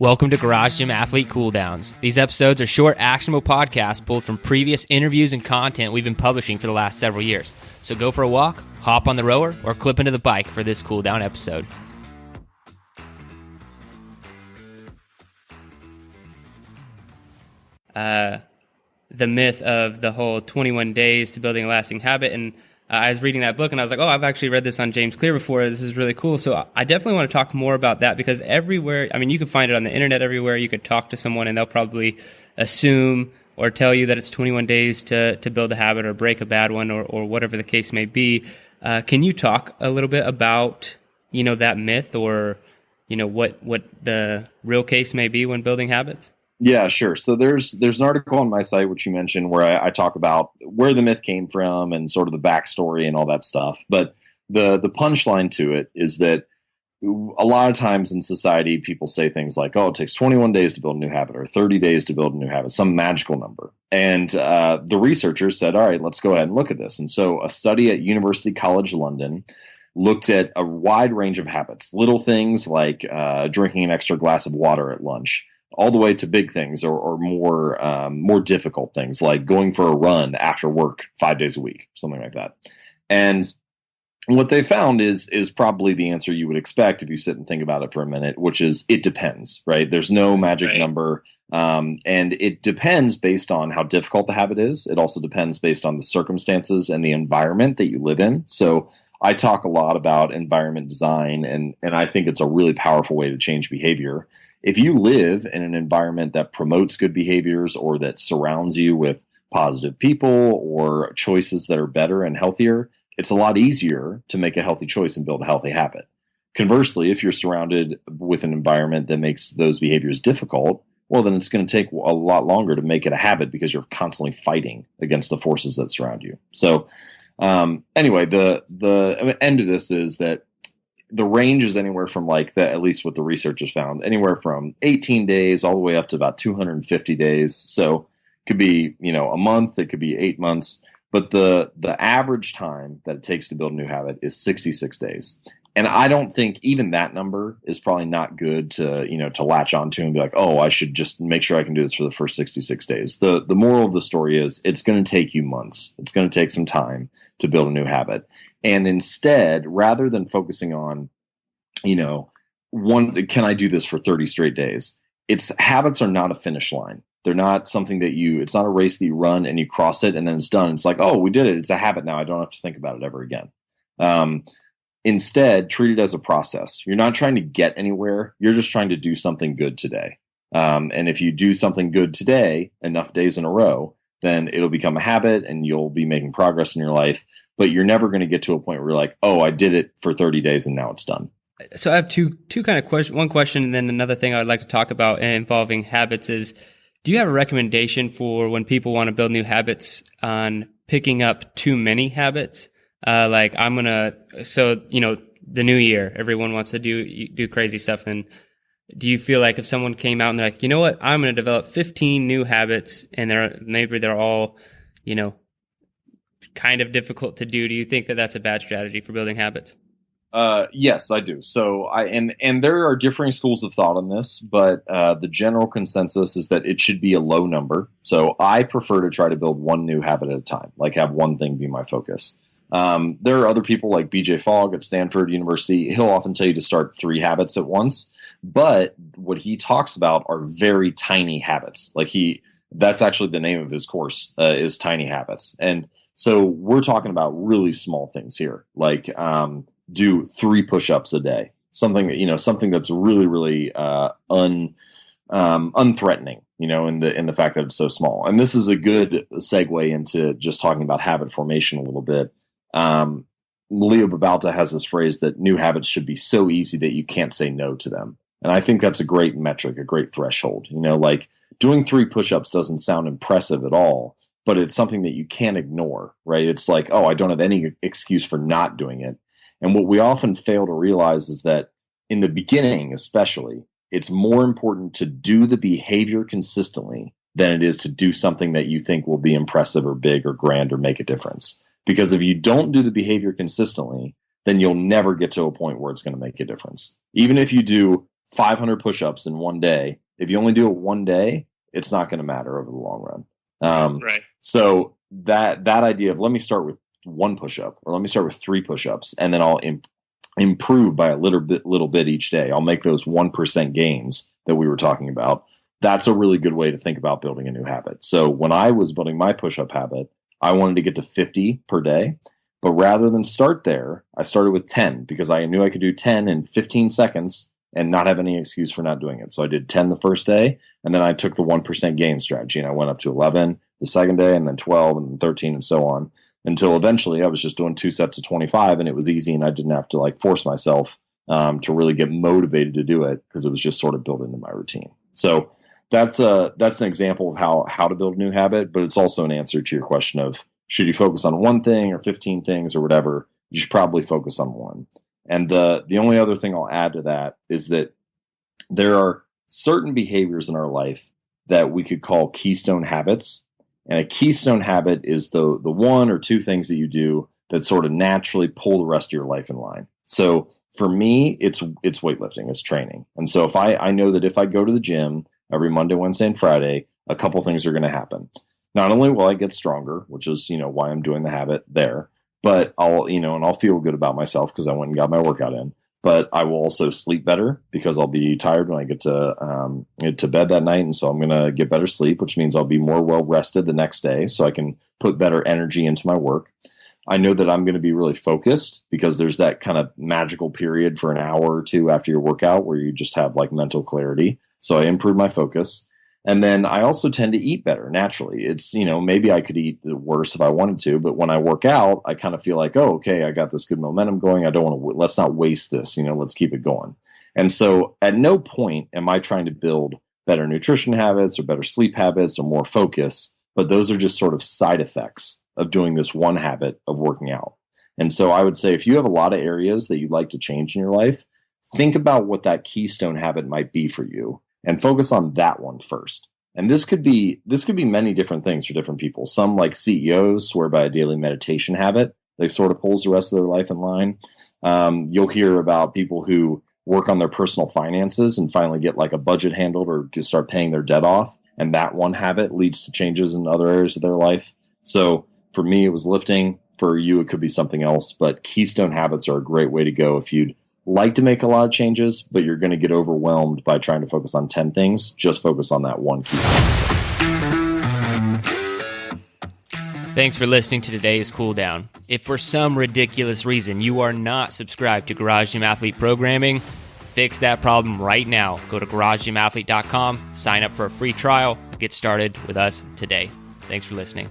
Welcome to Garage Gym Athlete Cool Downs. These episodes are short, actionable podcasts pulled from previous interviews and content we've been publishing for the last several years. So go for a walk, hop on the rower, or clip into the bike for this cool down episode. The myth of the whole 21 days to building a lasting habit. And I was reading that book and I was like, oh, I've actually read this on James Clear before. This is really cool. So I definitely want to talk more about that because everywhere, I mean, you can find it on the internet everywhere. You could talk to someone and they'll probably assume or tell you that it's 21 days to build a habit or break a bad one or whatever the case may be. Can you talk a little bit about, that myth or, what the real case may be when building habits? Yeah, sure. So there's an article on my site, which you mentioned, where I talk about where the myth came from and sort of the backstory and all that stuff. But the punchline to it is that a lot of times in society, people say things like, oh, it takes 21 days to build a new habit or 30 days to build a new habit, some magical number. And the researchers said, all right, let's go ahead and look at this. And so a study at University College London looked at a wide range of habits, little things like drinking an extra glass of water at lunch, all the way to big things or more difficult things like going for a run after work 5 days a week, something like that. And what they found is probably the answer you would expect if you sit and think about it for a minute, which is it depends, right? There's no magic number. And it depends based on how difficult the habit is. It also depends based on the circumstances and the environment that you live in. So I talk a lot about environment design, and I think it's a really powerful way to change behavior. If you live in an environment that promotes good behaviors or that surrounds you with positive people or choices that are better and healthier, it's a lot easier to make a healthy choice and build a healthy habit. Conversely, if you're surrounded with an environment that makes those behaviors difficult, well, then it's going to take a lot longer to make it a habit because you're constantly fighting against the forces that surround you. So anyway, the end of this is that the range is anywhere from at least what the researchers found, anywhere from 18 days all the way up to about 250 days. So it could be, a month, it could be 8 months, but the average time that it takes to build a new habit is 66 days. And I don't think even that number is probably not good to latch onto and be like, oh, I should just make sure I can do this for the first 66 days. The moral of the story is it's going to take you months. It's going to take some time to build a new habit. And instead, rather than focusing on, can I do this for 30 straight days? Habits are not a finish line. They're not something it's not a race that you run and you cross it and then it's done. It's like, oh, we did it. It's a habit now. I don't have to think about it ever again. Instead, treat it as a process. You're not trying to get anywhere. You're just trying to do something good today. And if you do something good today, enough days in a row, then it'll become a habit and you'll be making progress in your life. But you're never going to get to a point where you're like, oh, I did it for 30 days and now it's done. So I have two kind of questions. One question and then another thing I would like to talk about involving habits is, do you have a recommendation for when people want to build new habits on picking up too many habits? The new year, everyone wants to do crazy stuff. And do you feel like if someone came out and they're like, you know what, I'm going to develop 15 new habits and they're all, kind of difficult to do. Do you think that that's a bad strategy for building habits? Yes, I do. So and there are differing schools of thought on this, but the general consensus is that it should be a low number. So I prefer to try to build one new habit at a time, like have one thing be my focus. There are other people like BJ Fogg at Stanford University. He'll often tell you to start 3 habits at once, but what he talks about are very tiny habits. That's actually the name of his course, is Tiny Habits. And so we're talking about really small things here, like do 3 push-ups a day, something that's really, really unthreatening, in the fact that it's so small. And this is a good segue into just talking about habit formation a little bit. Leo Babauta has this phrase that new habits should be so easy that you can't say no to them. And I think that's a great metric, a great threshold. Doing 3 push-ups doesn't sound impressive at all, but it's something that you can't ignore, right? It's like, oh, I don't have any excuse for not doing it. And what we often fail to realize is that in the beginning, especially, it's more important to do the behavior consistently than it is to do something that you think will be impressive or big or grand or make a difference. Because if you don't do the behavior consistently, then you'll never get to a point where it's going to make a difference. Even if you do 500 push-ups in one day, if you only do it one day, it's not going to matter over the long run. Right. So that idea of let me start with one push-up, or let me start with 3 push-ups, and then I'll improve by a little bit each day. I'll make those 1% gains that we were talking about. That's a really good way to think about building a new habit. So when I was building my push-up habit, I wanted to get to 50 per day. But rather than start there, I started with 10 because I knew I could do 10 in 15 seconds and not have any excuse for not doing it. So I did 10 the first day, and then I took the 1% gain strategy, and I went up to 11 the second day, and then 12, and then 13, and so on, until eventually I was just doing 2 sets of 25, and it was easy, and I didn't have to like force myself to really get motivated to do it because it was just sort of built into my routine. So that's an example of how to build a new habit, but it's also an answer to your question of should you focus on one thing or 15 things or whatever. You should probably focus on one. And the only other thing I'll add to that is that there are certain behaviors in our life that we could call keystone habits. And a keystone habit is the 1 or 2 things that you do that sort of naturally pull the rest of your life in line. So for me, it's weightlifting, it's training. And so if I know that if I go to the gym every Monday, Wednesday, and Friday, a couple things are going to happen. Not only will I get stronger, which is, why I'm doing the habit there, but I'll feel good about myself because I went and got my workout in. But I will also sleep better because I'll be tired when I get to bed that night. And so I'm going to get better sleep, which means I'll be more well rested the next day so I can put better energy into my work. I know that I'm going to be really focused because there's that kind of magical period for an hour or 2 after your workout where you just have like mental clarity. So I improve my focus. And then I also tend to eat better naturally. It's, maybe I could eat worse if I wanted to, but when I work out, I kind of feel like, oh, okay, I got this good momentum going. I don't want to, let's not waste this, let's keep it going. And so at no point am I trying to build better nutrition habits or better sleep habits or more focus, but those are just sort of side effects of doing this one habit of working out. And so I would say if you have a lot of areas that you'd like to change in your life, think about what that keystone habit might be for you. And focus on that one first. And this could be many different things for different people. Some, like CEOs, swear by a daily meditation habit. They sort of pulls the rest of their life in line. You'll hear about people who work on their personal finances and finally get like a budget handled or start paying their debt off. And that one habit leads to changes in other areas of their life. So for me, it was lifting. For you, it could be something else. But keystone habits are a great way to go if you'd like to make a lot of changes, but you're going to get overwhelmed by trying to focus on 10 things. Just focus on that one keystone. Thanks for listening to today's Cool Down. If for some ridiculous reason you are not subscribed to Garage Gym Athlete Programming, fix that problem right now. Go to garagegymathlete.com, sign up for a free trial, get started with us today. Thanks for listening.